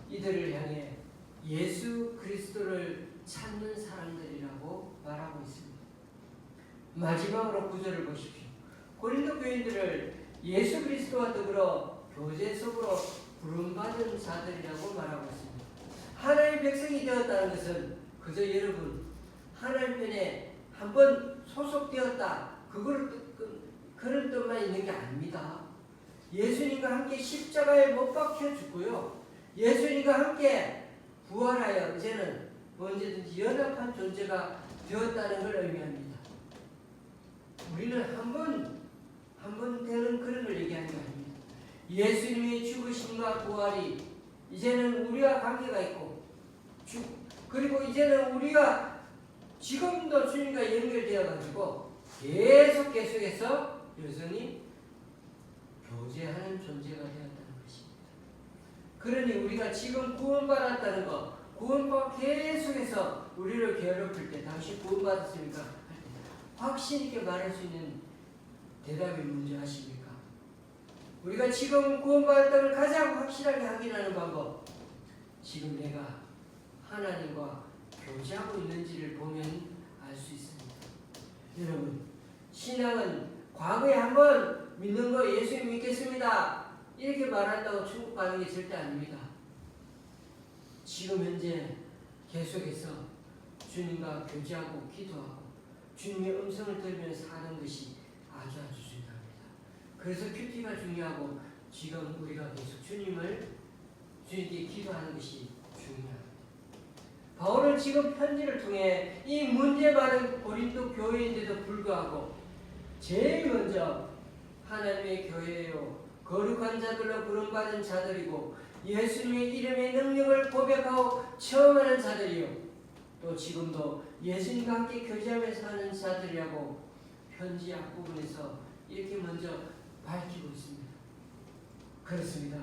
이들을 향해 예수 그리스도를 찾는 사람들이라고 말하고 있습니다. 마지막으로 9절을 보십시오. 고린도 교인들을 예수 그리스도와 더불어 교제 속으로 부름받은 자들이라고 말하고 있습니다. 하나님의 백성이 되었다는 것은 그저 여러분 하나님 편에 한번 소속되었다 그런 뜻만 있는 게 아닙니다. 예수님과 함께 십자가에 못 박혀 죽고요. 예수님과 함께 부활하여 이제는 언제든지 연합한 존재가 되었다는 걸 의미합니다. 우리는 한 번 되는 그런 걸 얘기하는 게 아닙니다. 예수님의 죽으심과 부활이 이제는 우리와 관계가 있고 그리고 이제는 우리가 지금도 주님과 연결되어 가지고 계속해서 여전히 교제하는 존재가 되었다는 것입니다. 그러니 우리가 지금 구원받았다는 것, 구원받고 계속해서 우리를 괴롭힐 때 당신 구원받았습니까? 할 때 확신 있게 말할 수 있는 대답이 뭔지 아십니까? 우리가 지금 구원받았다는 가장 확실하게 확인하는 방법, 지금 내가 하나님과 교제하고 있는지를 보면 알 수 있습니다. 여러분, 신앙은 과거에 한번 믿는 거 예수님 믿겠습니다 이렇게 말한다고 천국 가는 게 절대 아닙니다. 지금 현재 계속해서 주님과 교제하고 기도하고 주님의 음성을 들으면서 사는 것이 아주 중요합니다. 그래서 큐티가 중요하고 지금 우리가 계속 주님께 기도하는 것이 중요합니다. 바울은 지금 편지를 통해 이 문제 많은 고린도 교회인데도 불구하고 제일 먼저 하나님의 교회요 거룩한 자들로 부름받은 자들이고 예수님의 이름의 능력을 고백하고 체험하는 자들이요 또 지금도 예수님과 함께 교제하면서 사는 자들이라고 편지 앞부분에서 이렇게 먼저 밝히고 있습니다. 그렇습니다.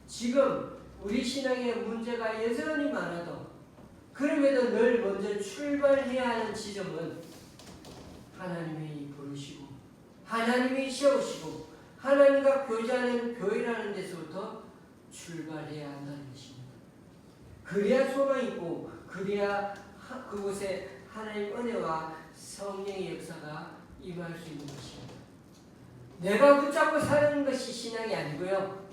지금 우리 신앙에 문제가 여전히 많아도 그럼에도 늘 먼저 출발해야 하는 지점은 하나님이 부르시고 하나님이 세우시고 하나님과 교제하는 교회라는 데서부터 출발해야 한다는 것입니다. 그래야 소망이 있고 그래야 그곳에 하나님의 은혜와 성령의 역사가 임할 수 있는 것입니다. 내가 붙잡고 사는 것이 신앙이 아니고요.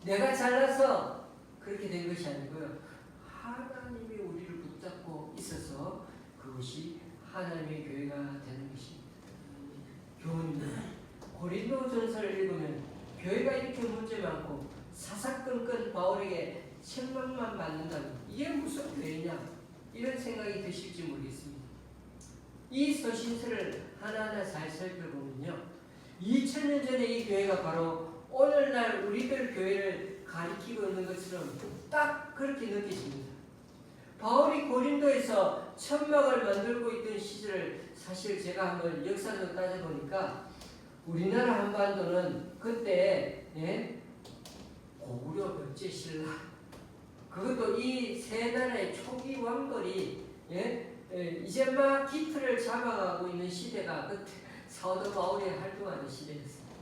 내가 잘나서 그렇게 된 것이 아니고요. 하나님이 우리를 붙잡고 있어서 그것이 하나님의 교회가 되는 것입니다. 교훈입니다. 고린도전서를 읽으면 교회가 이렇게 문제 많고 사사건건 바울에게 책망만 받는다면 이게 무슨 교회냐 이런 생각이 드실지 모르겠습니다. 이 서신서를 하나하나 잘 살펴보면요, 2000년 전에 이 교회가 바로 오늘날 우리들 교회를 가리키고 있는 것처럼 딱 그렇게 느껴집니다. 바울이 고린도에서 천막을 만들고 있던 시절을 사실 제가 한번 역사를 따져보니까 우리나라 한반도는 그때 고구려 백제신라 그것도 이 세 나라의 초기 왕들이 이제 막 기틀을 잡아가고 있는 시대가 그때 사도 바울이 활동하는 시대였습니다.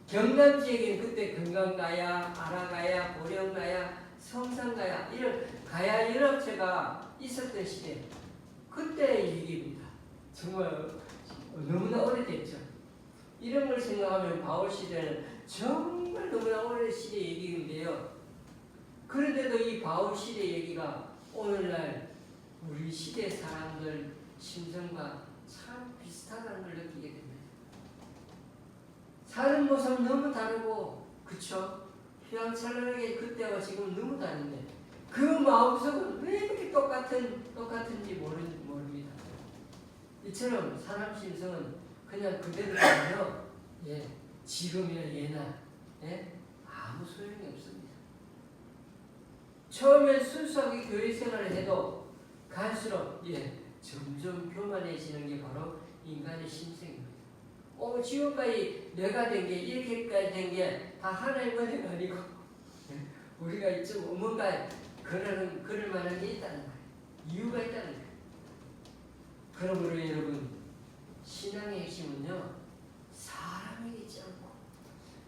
경남 지역에는 그때 금강가야, 아라가야, 보령가야, 성산가야 이런 가야 연합체가 있었던 시대 그때의 얘기입니다. 정말 너무나 오래됐죠. 이런 걸 생각하면 바울 시대는 정말 너무나 오래된 시대 얘기인데요. 그런데도 이 바울 시대 얘기가 오늘날 우리 시대 사람들 심성과 참 비슷하다는 걸 느끼게 됩니다. 사는 모습 너무 다르고 그쵸? 휘황찬란하게 그때와 지금 너무 다른데 그 마음속은 왜 이렇게 똑같은지 모릅니다. 이처럼 사람 심성은 그냥 그대로라며 지금이나 예나 아무 소용이 없습니다. 처음엔 순수하게 교회 생활을 해도 갈수록 점점 교만해지는 게 바로 인간의 심성입니다. 지금까지 내가 된 게 이렇게까지 된 게 다 하나의 은혜가 아니고 우리가 좀 뭔가 그럴 만한 게 있다는 거예요. 이유가 있다는 거예요. 그러므로 여러분 신앙의 핵심은요 사람에게 있지 않고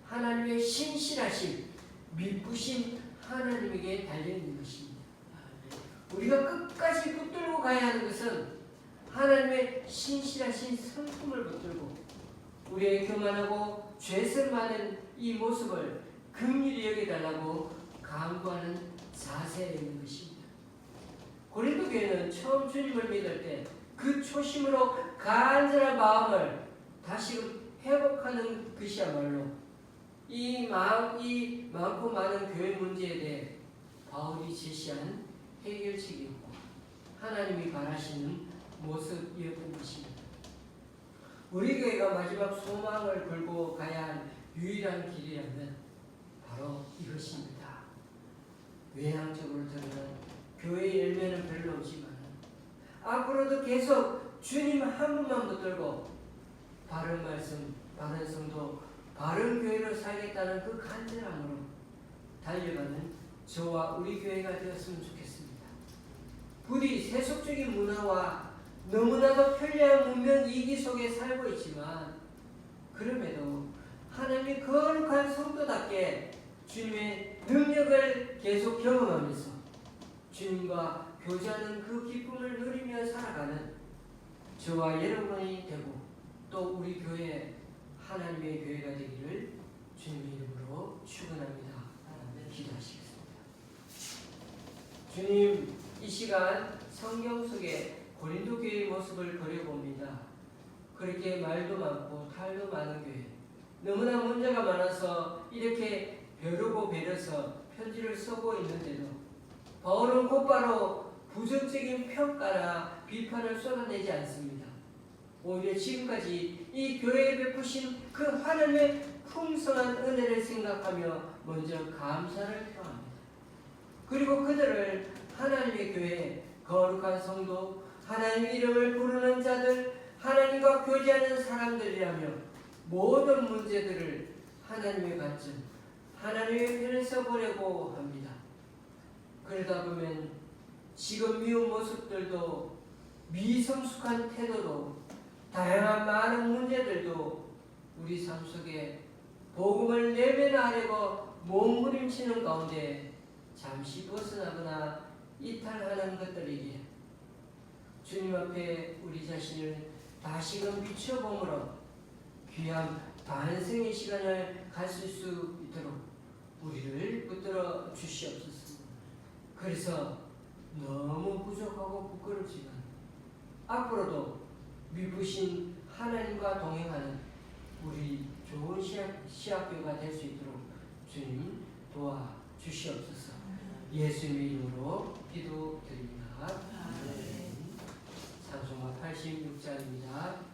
하나님의 신실하심 믿부신 하나님에게 달려있는 것입니다. 우리가 끝까지 붙들고 가야 하는 것은 하나님의 신실하신 성품을 붙들고 우리의 교만하고 죄성 많은 이 모습을 긍휼히 여겨달라고 간구하는 자세에 있는 것입니다. 고린도 교회는 처음 주님을 믿을 때 그 초심으로 간절한 마음을 다시금 회복하는 것이야말로 이 많고 많은 교회 문제에 대해 바울이 제시한 해결책이었고 하나님이 바라시는 모습이었던 것입니다. 우리 교회가 마지막 소망을 걸고 가야 할 유일한 길이라면 바로 이것입니다. 외향적으로 드러난 교회의 열매는 별로 없지만 앞으로도 계속 주님 한 분만 붙들고 바른 말씀, 바른 성도, 바른 교회로 살겠다는 그 간절함으로 달려가는 저와 우리 교회가 되었으면 좋겠습니다. 부디 세속적인 문화와 너무나도 편리한 문명 이기 속에 살고 있지만 그럼에도 하나님의 거룩한 성도답게 주님의 능력을 계속 경험하면서 주님과 교제하는 그 기쁨을 누리며 살아가는 저와 여러분이 되고 또 우리 교회 하나님의 교회가 되기를 주님의 이름으로 축원합니다. 기도하시겠습니다. 주님, 이 시간 성경 속에 고린도 교회의 모습을 그려봅니다. 그렇게 말도 많고 탈도 많은 교회, 너무나 문제가 많아서 이렇게 벼르고 베려서 편지를 쓰고 있는데도 바울은 곧바로 부정적인 평가나 비판을 쏟아내지 않습니다. 오히려 지금까지 이 교회에 베푸신 그 하나님의 풍성한 은혜를 생각하며 먼저 감사를 표합니다. 그리고 그들을 하나님의 교회, 거룩한 성도, 하나님 이름을 부르는 자들, 하나님과 교제하는 사람들이라며 모든 문제들을 하나님의 관점, 하나님의 편에서 보려고 합니다. 그러다 보면 지금 미운 모습들도 미성숙한 태도도 다양한 많은 문제들도 우리 삶 속에 복음을 내면하려고 몸부림치는 가운데 잠시 벗어나거나 이탈하는 것들에게 주님 앞에 우리 자신을 다시금 비춰봄으로 귀한 반성의 시간을 가질 수 있도록 우리를 붙들어 주시옵소서. 그래서 너무 부족하고 부끄럽지만 앞으로도 미부신 하나님과 동행하는 우리 좋은 시학교가 될 수 있도록 주님 도와주시옵소서. 예수님의 이름으로 기도드립니다. 찬송가 86장입니다.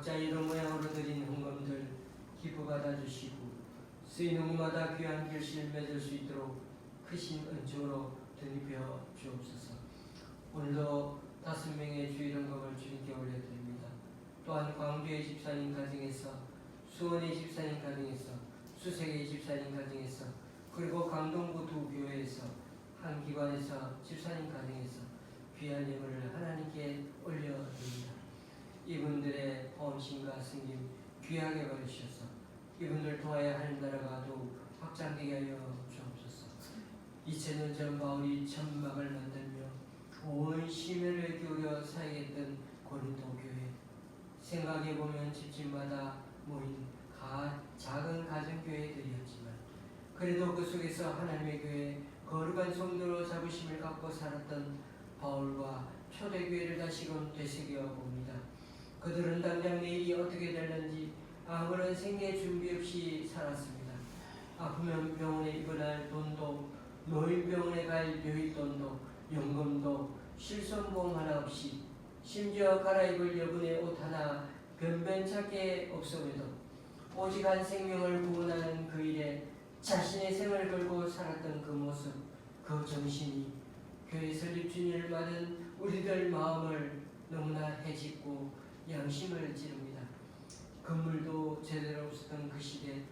각자 이런 모양으로 드린 헌금들 기뻐 받아주시고 쓰이는 곳마다 귀한 결실을 맺을 수 있도록 크신 은총으로 덧입혀 주옵소서. 오늘도 5명의 주일 헌금을 주님께 올려드립니다. 또한 광주의 집사님 가정에서, 수원의 집사님 가정에서, 수색의 집사님 가정에서, 그리고 강동구 두 교회에서, 한 기관에서 집사님 가정에서 귀한 예물을 하나님께 올려드립니다. 이분들의 헌신과 승림 귀하게 받으셔서 이분들 통하여 하나님 나라가 더욱 확장되게 하여 주옵소서. 2000년 전 바울이 천막을 만들며 온 심혈을 기울여 사역했던 고린도 교회, 생각해보면 집집마다 모인 작은 가정교회들이었지만 그래도 그 속에서 하나님의 교회 거룩한 성도로 자부심을 갖고 살았던 바울과 초대교회를 다시금 되새겨 봅니다. 그들은 당장 내일이 어떻게 될는지 아무런 생계 준비 없이 살았습니다. 아프면 병원에 입원할 돈도, 노인병원에 갈 요익돈도, 연금도, 실손보험 하나 없이, 심지어 갈아입을 여분의 옷 하나 변변찮게 없음에도 오직 한 생명을 구원하는 그 일에 자신의 생을 걸고 살았던 그 모습, 그 정신이 교회 설립 주년을 맞은 우리들 마음을 너무나 해집고 양심을 찌릅니다. 건물도 제대로 없었던 그 시대,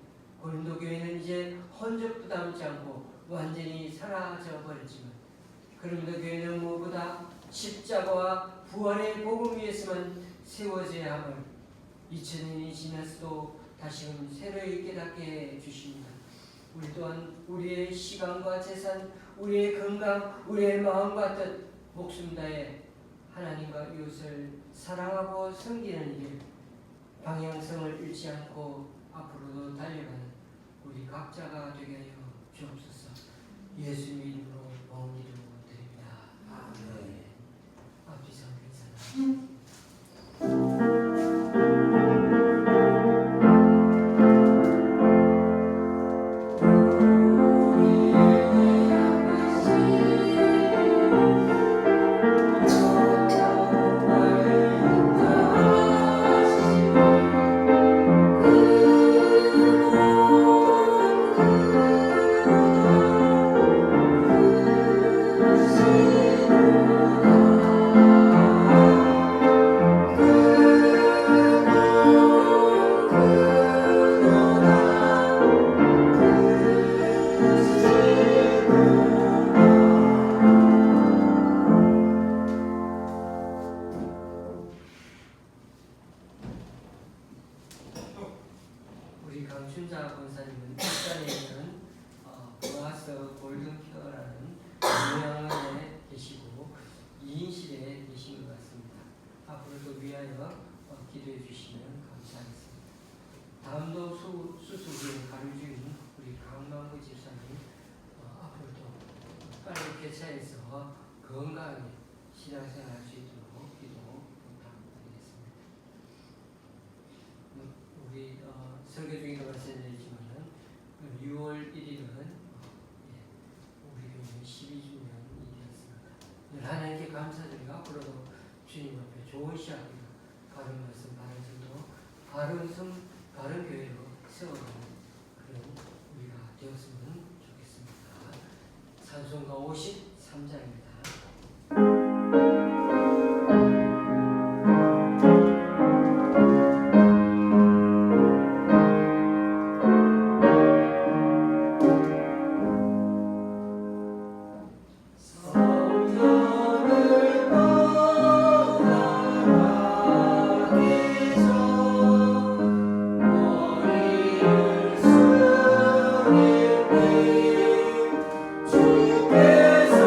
고린도 교회는 이제 흔적도 남지 않고 완전히 사라져 버렸지만 그럼에도 교회는 무엇보다 십자가와 부활의 복음 위에서만 세워져야 함을 2000년이 지났어도 다시금 새로이 깨닫게 해주십니다. 우리 또한 우리의 시간과 재산, 우리의 건강, 우리의 마음과 뜻, 목숨 다해 하나님과 이웃을 사랑하고 섬기는 일, 방향성을 잃지 않고 앞으로도 달려가는 우리 각자가 되게 하여 주옵소서. 예수님 이름으로 마음을 드립니다. 아멘. 앞뒤 상승 우리 강춘자 권사님은 일산에는 보아서 골든피어라는 요양원에 계시고 2인실에 계신 것 같습니다. 앞으로도 위하여 기도해 주시면 감사하겠습니다. 다음도 수수기의 가르주인 우리 강만구 집사님 앞으로도 빨리 개차해서 건강하게 신앙생활 할 수 있도록 기도 부탁드리겠습니다. 우리 설교 중에도 말씀드렸지만 6월 1일은 우리 교회 12주년이었습니다. 늘 하나님께 감사드리고 앞으로도 주님 앞에 좋은 시합이고 바른 말씀, 바른 정도, 바른 교회로 세워가는 그런 우리가 되었으면 좋겠습니다. 찬송가 53장입니다.
주께서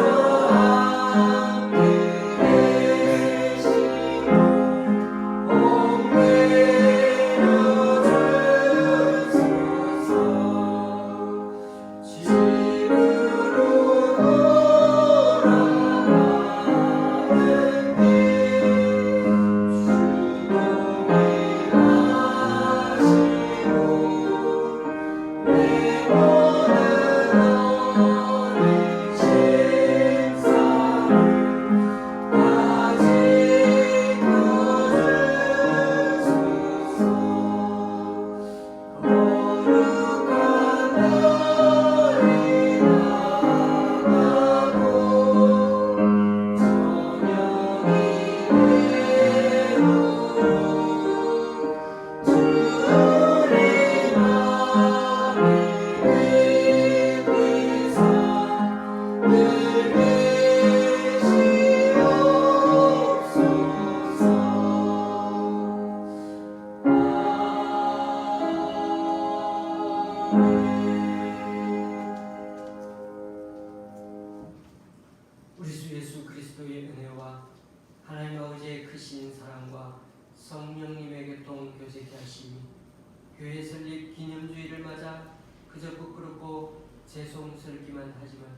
그저 부끄럽고 죄송스럽기만 하지만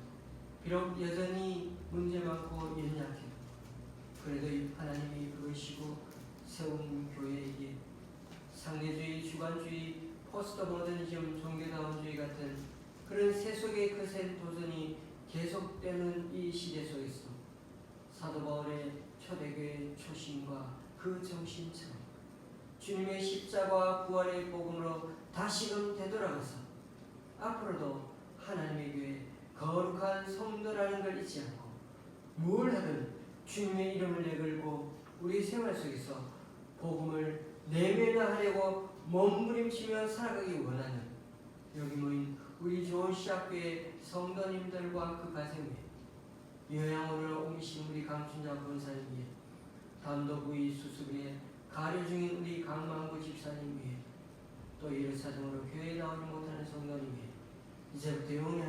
비록 여전히 문제 많고 연약해도 그래도 하나님이 부르시고 세운 교회에게 상대주의, 주관주의, 포스트 모더니즘, 종교다원주의 같은 그런 세속의 거센 도전이 계속되는 이 시대 속에서 사도 바울의 초대교회의 초심과 그 정신처럼 주님의 십자가와 부활의 복음으로 다시금 되돌아가서 앞으로도 하나님의 교회 거룩한 성도라는 걸 잊지 않고 뭘 하든 주님의 이름을 내걸고 우리 생활 속에서 복음을 내면화하려고 몸부림치며 살아가기 원하는 여기 모인 우리 좋은 시합교회 성도님들과 그 가정에 요양원으로 옮기신 우리 강춘자 권사님 위해 담도부의 수습에 가려 중인 우리 강만구 집사님 위해 또 이런 사정으로 교회에 나오지 못하는 성도님 위해 이제부터 영원히